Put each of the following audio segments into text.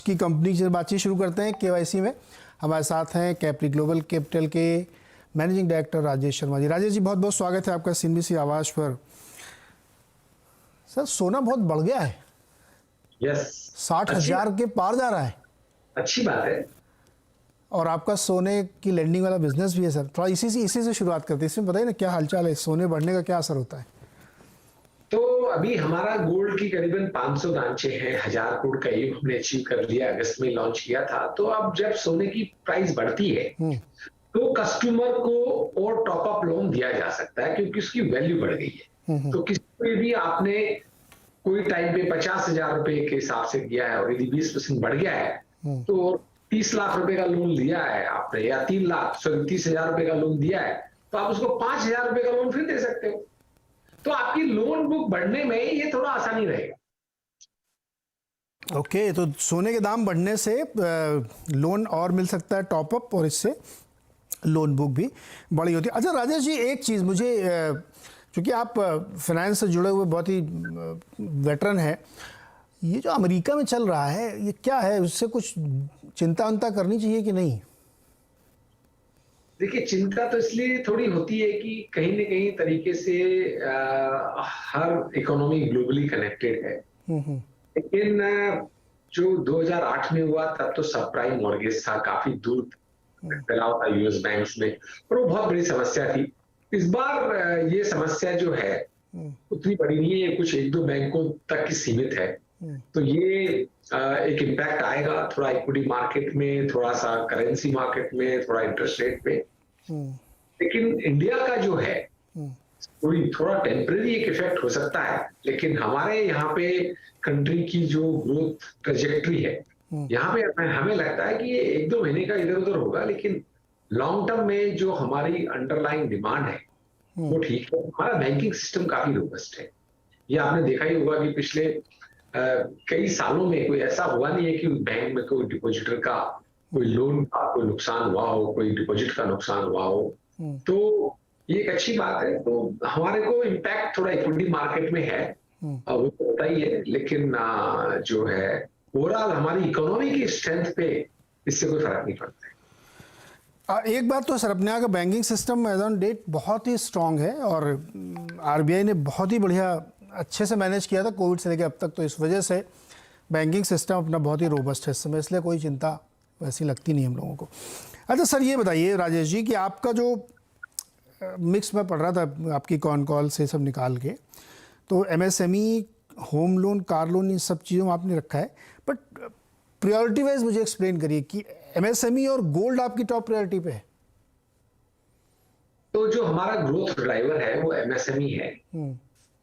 की कंपनी से बातचीत शुरू करते हैं केवाईसी में। हमारे साथ हैं कैप्री ग्लोबल कैपिटल के मैनेजिंग डायरेक्टर राजेश शर्मा जी। राजेश जी, बहुत बहुत स्वागत है आपका CNBC आवाज़ पर। सर, सोना बहुत बढ़ गया है। यस, 60,000 के पार जा रहा है। अच्छी बात है। और आपका सोने की लेंडिंग वाला बिजनेस भी है सर। थोड़ा इसी से शुरुआत करते हैं। इसमें बताइए ना, क्या हालचाल है, सोने बढ़ने का क्या असर होता है? तो अभी हमारा गोल्ड की करीबन 500 दांचे हैं। 1000 करोड़ का ये हमने अचीव कर लिया। अगस्त में लॉन्च किया था। तो अब जब सोने की प्राइस बढ़ती है तो कस्टमर को और टॉप अप लोन दिया जा सकता है, क्योंकि उसकी वैल्यू बढ़ गई है। तो किसी को भी आपने कोई टाइम पे 50,000 रुपए के हिसाब से दिया है और यदि 20% बढ़ गया है तो 30 लाख रुपए का लोन लिया है आपने, या 30,000 रुपए का लोन दिया है, तो आप उसको 5,000 रुपए का लोन फिर दे सकते हो। तो आपकी लोन बुक बढ़ने में ये थोड़ा आसानी रहेगा। ओके, तो सोने के दाम बढ़ने से लोन और मिल सकता है टॉप अप, और इससे लोन बुक भी बड़ी होती है। अच्छा राजेश जी, एक चीज़ मुझे, क्योंकि आप फाइनेंस से जुड़े हुए बहुत ही वेटरन है, ये जो अमेरिका में चल रहा है ये क्या है? उससे कुछ चिंता उनता करनी चाहिए कि नहीं? देखिए, चिंता तो इसलिए थोड़ी होती है कि कहीं न कहीं तरीके से हर इकोनॉमी ग्लोबली कनेक्टेड है। लेकिन जो 2008 में हुआ तब तो सब प्राइम मॉर्गेज था, काफी दूर फैलाव था यूएस बैंक्स में, और वो बहुत बड़ी समस्या थी। इस बार ये समस्या जो है उतनी बड़ी नहीं है, कुछ एक दो बैंकों तक की सीमित है। तो ये एक इम्पैक्ट आएगा थोड़ा इक्विटी मार्केट में, थोड़ा सा करेंसी मार्केट में, थोड़ा इंटरेस्ट रेट पे। लेकिन इंडिया का जो है थोड़ा टेम्परेरी एक इफेक्ट हो सकता है, लेकिन हमारे यहाँ पे कंट्री की जो ग्रोथ ट्रेजेक्ट्री है, यहाँ पे हमें लगता है कि ये एक दो महीने का इधर उधर होगा, लेकिन लॉन्ग टर्म में जो हमारी अंडरलाइन डिमांड है वो ठीक है। हमारा बैंकिंग सिस्टम काफी रोबस्ट है। ये आपने देखा ही होगा कि पिछले कई सालों में कोई ऐसा हुआ नहीं है कि बैंक में कोई डिपॉजिटर का कोई लोन का कोई नुकसान हुआ हो, कोई डिपॉजिट का नुकसान हुआ हो। तो ये एक अच्छी बात है। तो हमारे को इम्पैक्ट थोड़ा इक्विटी मार्केट में है, वो तो होता ही है, लेकिन जो है ओवरऑल हमारी इकोनॉमी की स्ट्रेंथ पे इससे कोई फर्क नहीं पड़ता है। एक बात तो सर, अपने यहाँ का banking system as on date बहुत ही स्ट्रांग है, और RBI ने बहुत ही बढ़िया अच्छे से मैनेज किया था कोविड से लेकर अब तक। तो इस वजह से बैंकिंग सिस्टम अपना बहुत ही रोबस्ट है इस समय, इसलिए कोई चिंता वैसी लगती नहीं हम लोगों को। अच्छा सर, ये बताइए राजेश जी कि आपका जो मिक्स में पढ़ रहा था आपकी कॉल से सब निकाल के, तो MSME, home loan, car loan, इन सब चीज़ों में आपने रखा है, बट प्रायोरिटी वाइज मुझे एक्सप्लेन करिए कि MSME और गोल्ड आपकी टॉप प्रायोरिटी पे है? तो जो हमारा ग्रोथ ड्राइवर है वो MSME है,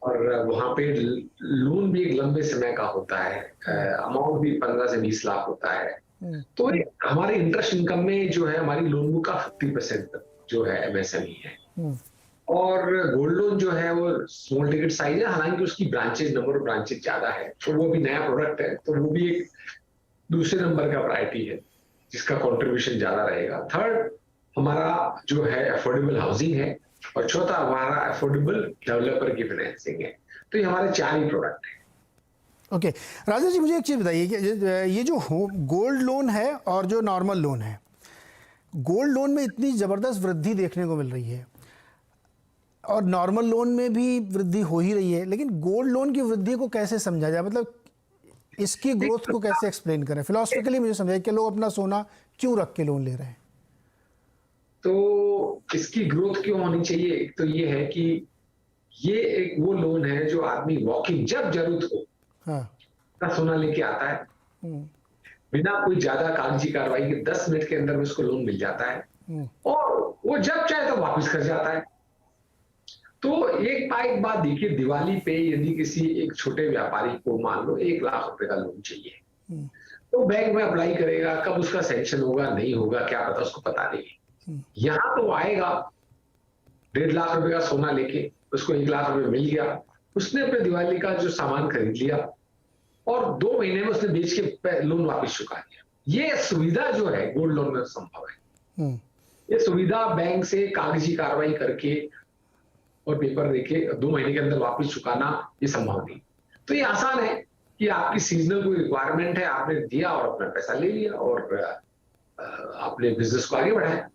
और वहां पे लोन भी एक लंबे समय का होता है, अमाउंट भी 15 से 20 लाख होता है। तो हमारे इंटरेस्ट इनकम में जो है हमारी लोन बुक का 50% जो है MSME है। और गोल्ड लोन जो है वो स्मॉल टिकट साइज है, हालांकि उसकी ब्रांचेज, नंबर ऑफ ब्रांचेज ज्यादा है, तो वो भी नया प्रोडक्ट है, तो वो भी एक दूसरे नंबर का प्रायोरिटी है जिसका कंट्रीब्यूशन ज्यादा रहेगा। थर्ड हमारा जो है अफोर्डेबल हाउसिंग है, और चौथा हमारा अफोर्डेबल डेवलपर की फाइनेंसिंग है। तो ये हमारे 4 ही प्रोडक्ट हैं। ओके राजेश जी, मुझे एक चीज़ बताइए कि ये जो गोल्ड लोन है और जो नॉर्मल लोन है, गोल्ड लोन में इतनी ज़बरदस्त वृद्धि देखने को मिल रही है और नॉर्मल लोन में भी वृद्धि हो ही रही है, लेकिन गोल्ड लोन की वृद्धि को कैसे समझा जाए? मतलब इसकी ग्रोथ को कैसे एक्सप्लेन करें? फिलोसफिकली मुझे समझाइए कि लोग अपना सोना क्यों रख के लोन ले रहे हैं? तो इसकी ग्रोथ क्यों होनी चाहिए? एक तो ये है कि ये एक वो लोन है जो आदमी वॉकिंग जब जरूरत हो सोना लेके आता है, बिना कोई ज्यादा कागजी कार्रवाई के 10 मिनट के अंदर में उसको लोन मिल जाता है, और वो जब चाहे तो वापस कर जाता है। तो एक बात देखिए, दिवाली पे यदि किसी एक छोटे व्यापारी को मान लो 1 लाख रुपए का लोन चाहिए, तो बैंक में अप्लाई करेगा, कब उसका सैंक्शन होगा नहीं होगा क्या पता, उसको पता नहीं। यहाँ तो आएगा 1.5 लाख रुपए का सोना लेके, उसको 1 लाख रुपए मिल गया, उसने अपने दिवाली का जो सामान खरीद लिया और 2 महीने में उसने बेच के लोन वापस चुका दिया। ये सुविधा जो है गोल्ड लोन में संभव है। ये सुविधा बैंक से कागजी कार्रवाई करके और पेपर देके 2 महीने के अंदर वापस चुकाना ये संभव नहीं। तो ये आसान है। कि आपकी सीजनल कोई रिक्वायरमेंट है, आपने दिया और अपना पैसा ले लिया और आपने बिजनेस को आगे बढ़ाया।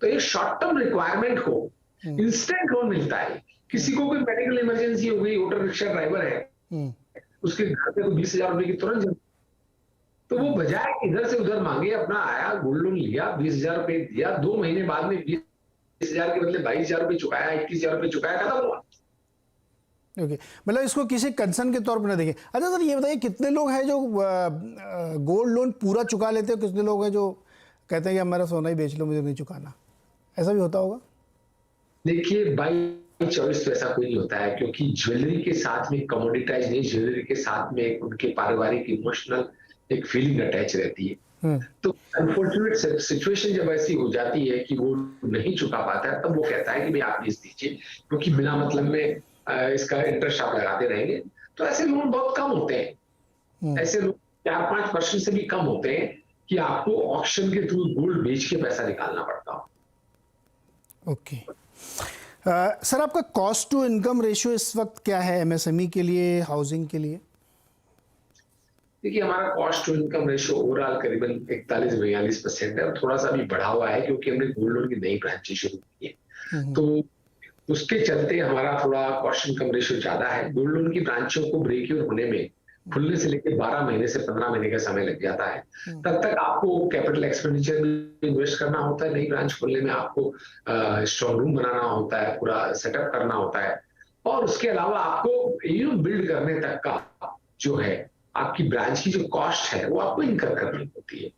तो एक शॉर्ट टर्म रिक्वायरमेंट को इंस्टेंट लोन मिलता है। किसी को कोई मेडिकल इमरजेंसी हो गई, ऑटो रिक्शा ड्राइवर है, उसके घर पे कोई 20,000 रुपए की तुरंत जरूरत, तो वो बजाय इधर से उधर मांगे, अपना आया, गोल्ड लोन लिया, 20,000 रुपए दिया, 2 महीने बाद में 20,000 के बदले 22,000 रुपए चुकाया, 21,000 रुपए चुकाया, खत्म हुआ। ओके, मतलब इसको किसी कंसर्न के तौर पर ना देखें। अच्छा सर, ये बताइए कितने लोग हैं जो गोल्ड लोन पूरा चुका लेते हैं, कितने लोग हैं जो कहते हैं कि हमारा सोना ही बेच लो, मुझे नहीं चुकाना? ऐसा भी होता होगा? देखिए, बाई चॉइस तो ऐसा कोई नहीं होता है, क्योंकि ज्वेलरी के साथ में कमोडिटाइज नहीं, ज्वेलरी के साथ में उनके पारिवारिक इमोशनल एक फीलिंग अटैच रहती है। तो अनफॉर्चुनेट सिचुएशन जब ऐसी हो जाती है कि वो नहीं चुका पाता है, तब वो कहता है कि भाई आप प्लीज दीजिए, क्योंकि बिना मतलब में इसका इंटरेस्ट आप लगाते रहेंगे। तो ऐसे लोन बहुत कम होते हैं, ऐसे लोन 4-5% से भी कम होते हैं कि आपको ऑक्शन के थ्रू गोल्ड बेच के पैसा निकालना पड़ता हो। ओके सर, आपका कॉस्ट टू इनकम रेशियो इस वक्त क्या है एमएसएमई के लिए, हाउसिंग के लिए? देखिए, हमारा cost to income ratio overall करीबन 41-42% है, और थोड़ा सा भी बढ़ा हुआ है क्योंकि हमने गोल्ड लोन की नई ब्रांचें शुरू की है, तो उसके चलते हमारा थोड़ा कॉस्ट इनकम रेशियो ज्यादा है। गोल्ड लोन की ब्रांचों को ब्रेक इवन होने में खुलने से लेकर 12 महीने से 15 महीने का समय लग जाता है। तब तक आपको कैपिटल एक्सपेंडिचर में इन्वेस्ट करना होता है, नई ब्रांच खोलने में आपको स्ट्रॉन्ग रूम बनाना होता है, पूरा सेटअप करना होता है, और उसके अलावा आपको बिल्ड करने तक का जो है आपकी ब्रांच की जो कॉस्ट है वो आपको इनकर करनी होती है।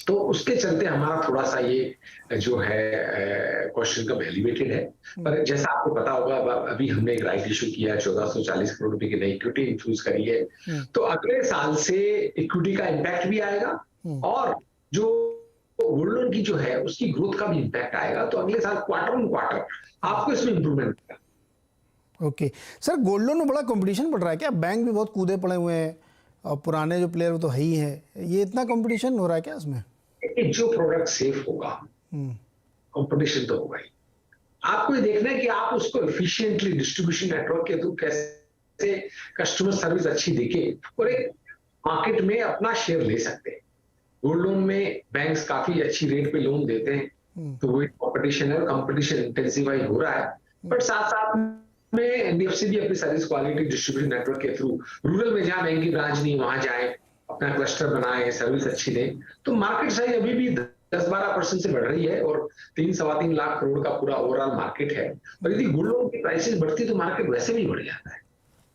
तो उसके चलते हमारा थोड़ा सा ये जो है कॉस्ट इनकम एलिवेटेड है। पर जैसा आपको पता होगा, अभी हमने एक राइट इशू किया, 1440 करोड़ रुपए की नई इक्विटी इंफ्यूज करी है, तो अगले साल से इक्विटी का इम्पैक्ट भी आएगा और जो गोल्ड लोन की जो है उसकी ग्रोथ का भी इम्पैक्ट आएगा। तो अगले साल क्वार्टर ऑन क्वार्टर आपको इसमें इंप्रूवमेंट होगा। ओके सर, गोल्ड लोन में बड़ा कंपटीशन बढ़ रहा है क्या? बैंक भी बहुत कूदे पड़े हुए हैं और पुराने जो प्लेयर वो तो है ही है, ये इतना कंपटीशन हो रहा है क्या इसमें? जो प्रोडक्ट सेफ होगा, कंपटीशन तो होगा ही। आपको ये देखना है कि आप उसको एफिशिएंटली डिस्ट्रीब्यूशन नेटवर्क के थ्रू कैसे कस्टमर सर्विस अच्छी देके और एक मार्केट में अपना शेयर ले सकते हैं। गोल्ड लोन में बैंक्स काफी अच्छी रेट पे लोन देते हैं, तो वो एक कंपटीशन है और कंपटीशन इंटेंसिफाई हो रहा है। बट साथ साथ में एनबीएफसी भी अपनी सर्विस क्वालिटी डिस्ट्रीब्यूशन नेटवर्क के थ्रू रूरल में जहां बैंक की ब्रांच नहीं वहां जाए, अपना क्लस्टर बनाए, सर्विस अच्छी दें, तो मार्केट साइज अभी भी 10-12% से बढ़ रही है और 3-3.25 लाख करोड़ का पूरा ओवरऑल मार्केट है। और यदि गोल्ड लोन की प्राइसेस बढ़ती तो मार्केट वैसे भी बढ़ जाता है।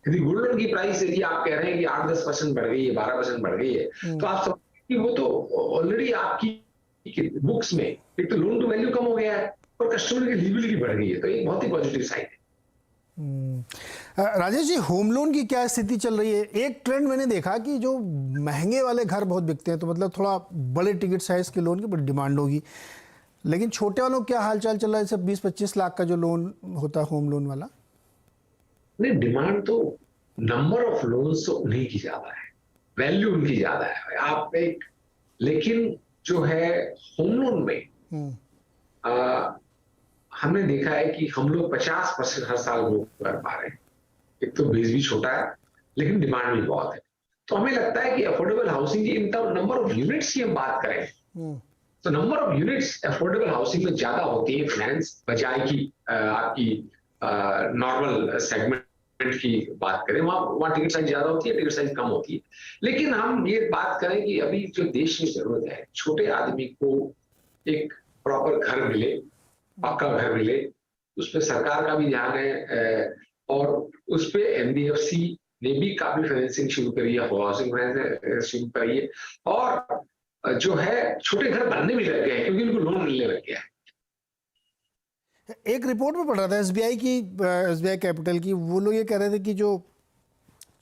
यदि गोल्ड लोन की प्राइस यदि आप कह रहे हैं कि 8-10% बढ़ गई है, 12% बढ़ गई है, तो आप समझ कि वो तो ऑलरेडी आपकी बुक्स में एक तो लोन टू वैल्यू कम हो गया है और कस्टमर की लिबिलिटी बढ़ गई है, तो एक बहुत ही पॉजिटिव साइन है। राजेश जी, होम लोन की क्या स्थिति चल रही है? एक ट्रेंड मैंने देखा कि जो महंगे वाले घर बहुत बिकते हैं, तो मतलब थोड़ा बड़े टिकट साइज के लोन की बड़ी डिमांड होगी, लेकिन छोटे वालों क्या हाल चाल चल रहा है? सब 20-25 लाख का जो लोन होता है होम लोन वाला। नहीं, डिमांड तो नंबर ऑफ लोन्स तो उन्हीं की ज्यादा है, वैल्यू उनकी ज्यादा है आप एक, लेकिन जो है होम लोन में हमने देखा है कि हम लोग 50% हर साल ग्रो कर पा रहे हैं। एक तो बेस भी छोटा है लेकिन डिमांड भी बहुत है, तो हमें लगता है कि अफोर्डेबल हाउसिंग की इन नंबर ऑफ यूनिट्स की हम बात करें तो number of units affordable housing में ज्यादा होती है फाइनेंस बजाय की आपकी नॉर्मल सेगमेंट की बात करें, वहां टिकट साइज ज्यादा होती है, टिकट साइज कम होती है। लेकिन हम ये बात करें कि अभी जो देश की जरूरत है, छोटे आदमी को एक प्रॉपर घर मिले, पक्का घर मिले, उसपे सरकार का भी ध्यान है और उसपे एनबीएफसी ने भी काफी फाइनेंसिंग शुरू करी है, हाउसिंग फाइनेंस शुरू करी है और जो है छोटे घर बनने भी लग गए हैं क्योंकि उनको लोन मिलने लग गया है। एक रिपोर्ट में पढ़ रहा था एसबीआई कैपिटल की, वो लोग ये कह रहे थे कि जो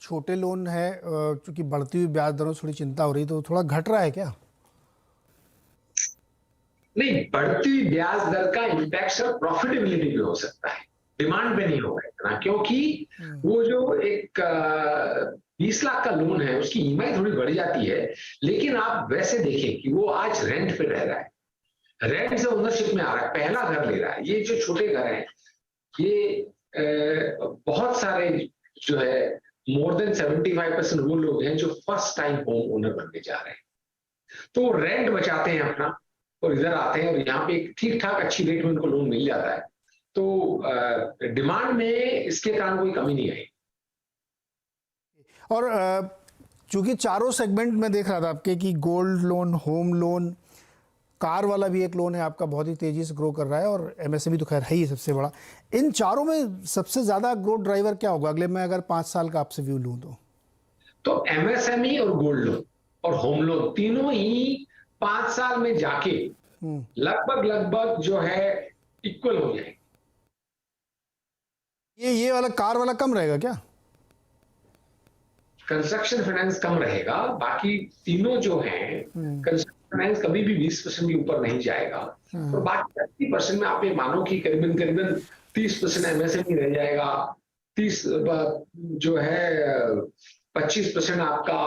छोटे लोन है चूंकि बढ़ती हुई ब्याज दरों से थोड़ी चिंता हो रही, तो थोड़ा घट रहा है क्या? नहीं, बढ़ती हुई ब्याज दर का इम्पैक्ट सिर्फ प्रॉफिटेबिलिटी पे हो सकता है, डिमांड पे नहीं होगा इतना, क्योंकि वो जो एक 20 लाख का लोन है उसकी ईएमआई थोड़ी बढ़ जाती है, लेकिन आप वैसे देखें कि वो आज रेंट पे रह रहा है, रेंट से ओनरशिप में आ रहा है, पहला घर ले रहा है। ये जो छोटे घर हैं ये बहुत सारे जो है मोर देन 75% वो लोग हैं जो फर्स्ट टाइम होम ओनर बनने जा रहे हैं। तो रेंट बचाते हैं अपना और इधर आते हैं और यहाँ पे एक ठीक ठाक अच्छी रेट में उनको लोन मिल जाता है। तो डिमांड में इसके कारण कोई कमी नहीं आई। और चूंकि चारों सेगमेंट में देख रहा था आपके कि gold loan, home loan, car वाला भी एक लोन है आपका, बहुत ही तेजी से ग्रो कर रहा है, और एमएसएमई तो खैर है ही सबसे बड़ा। इन चारों में सबसे ज़्यादा ग्रोथ ड्राइवर क्या होगा अगले, मैं अगर 5 साल का आपसे व्यू लूँ तो एमएसएमई और गोल्ड लोन और होम लोन तीनों ही 5 साल में जाके लगभग जो है इक्वल हो जाए। ये वाला कार वाला कम रहेगा क्या? कंस्ट्रक्शन फाइनेंस कम रहेगा, बाकी तीनों जो हैं कंस्ट्रक्शन फाइनेंस कभी भी 20% के ऊपर नहीं जाएगा, और बाकी 80% में आप ये मानो कि करीबन 30% एमएसएमई रह जाएगा, 30 जो है 25% आपका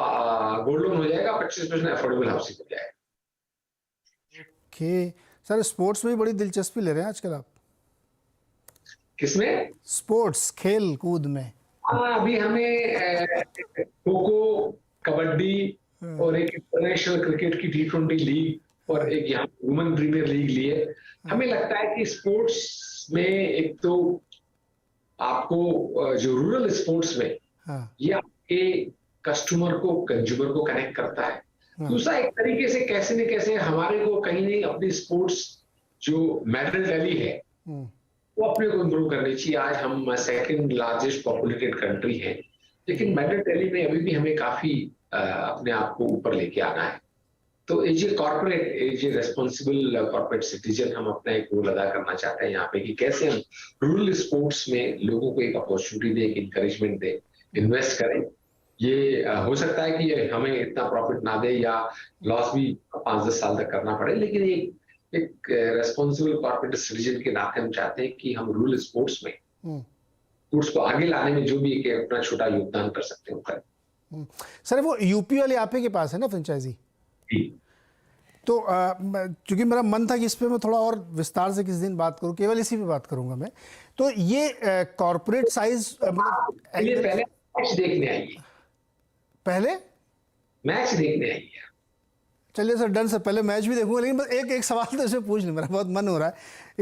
गोल्ड लोन हो जाएगा, 25% अफोर्डेबल हाउसिंग हो जाएगा। ओके सर, स्पोर्ट्स में भी बड़ी दिलचस्पी ले रहे हैं आजकल आप? किसमें? स्पोर्ट्स, खेल कूद में। हाँ, अभी हमें खो-खो, कबड्डी और एक इंटरनेशनल क्रिकेट की T20 लीग और एक यहाँ वुमेन प्रीमियर लीग लिए। हमें लगता है कि स्पोर्ट्स में एक तो आपको जो रूरल स्पोर्ट्स में ये आपके कस्टमर को, कंज्यूमर को कनेक्ट करता है। दूसरा, एक तरीके से कैसे न कैसे हमारे को कहीं नहीं अपनी स्पोर्ट्स जो मेडल टैली है वो अपने को इम्प्रूव करनी चाहिए। आज हम सेकंड लार्जेस्ट पॉपुलेटेड कंट्री हैं, लेकिन मेडल टैली में अभी भी हमें काफी अपने आप को ऊपर लेके आना है। तो as a corporate, as a responsible corporate citizen, हम अपना एक रोल अदा करना चाहते हैं यहाँ पे कि कैसे हम रूरल स्पोर्ट्स में लोगों को एक अपॉर्चुनिटी दे, एक इंकरेजमेंट दे, इन्वेस्ट करें। ये हो सकता है कि हमें इतना प्रॉफिट ना दे या लॉस भी 5-10 साल तक करना पड़े, लेकिन एक रेस्पॉन्सिबल कॉर्पोरेट सिटीजन के नाते हम चाहते हैं कि हम रूरल स्पोर्ट्स में स्पोर्ट्स को आगे लाने में जो भी एक अपना छोटा योगदान कर सकते हैं करें। सर, वो यूपी वाले आप ही के पास है ना फ्रेंचाइजी? तो चूंकि मेरा मन था कि इस पे मैं थोड़ा और विस्तार से किसी दिन बात करूं, केवल इसी पे बात करूंगा मैं। तो ये कॉर्पोरेट साइज पहले मैच देखने आइए। पहले मैच देखने आइए। चलिए सर, डन सर, पहले मैच भी देखूंगा, लेकिन बस एक सवाल तो इसमें पूछ लें, मेरा बहुत मन हो रहा है।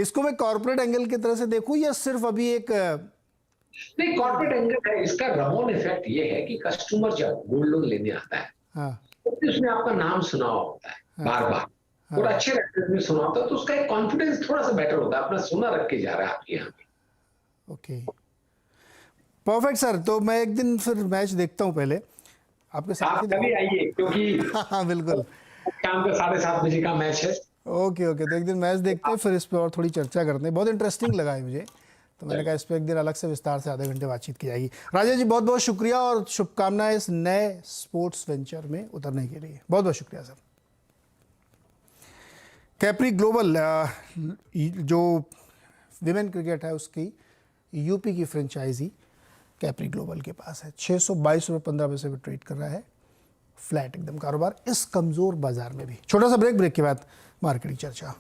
इसको मैं कॉर्पोरेट एंगल की तरह से देखूं या सिर्फ अभी एक नहीं, कॉर्पोरेट एंगल है। इसका रमोन इफेक्ट ये है कि कस्टमर जब गोल्ड लोन लेने आता है तो उसने आपका नाम सुना होता है बार बार और अच्छे रेफरेंस में सुना होता है, तो उसका एक कॉन्फिडेंस थोड़ा सा बेटर होता है, अपना सोना रख के जा रहा है आपके यहाँ पे। Okay, perfect sir. तो मैं एक दिन फिर मैच देखता हूँ पहले आपके साथ ही। कभी आइए, क्योंकि हाँ बिल्कुल, शाम का 7:30 बजे का मैच है। ओके, तो एक दिन मैच देखते हैं, फिर इस पर और थोड़ी चर्चा करते हैं। बहुत इंटरेस्टिंग लगा है मुझे, तो मैंने कहा इस पर एक दिन अलग से विस्तार से आधे घंटे बातचीत की जाएगी। राजेश जी, बहुत बहुत शुक्रिया और शुभकामनाएं इस नए स्पोर्ट्स वेंचर में उतरने के लिए। बहुत बहुत शुक्रिया सर। कैप्री ग्लोबल जो विमेन क्रिकेट है उसकी यूपी की फ्रेंचाइजी कैप्री ग्लोबल के पास है। 622 रुपये 15 पैसे में ट्रेड कर रहा है, फ्लैट एकदम कारोबार इस कमज़ोर बाजार में भी। छोटा सा ब्रेक के बाद मार्केटिंग चर्चा।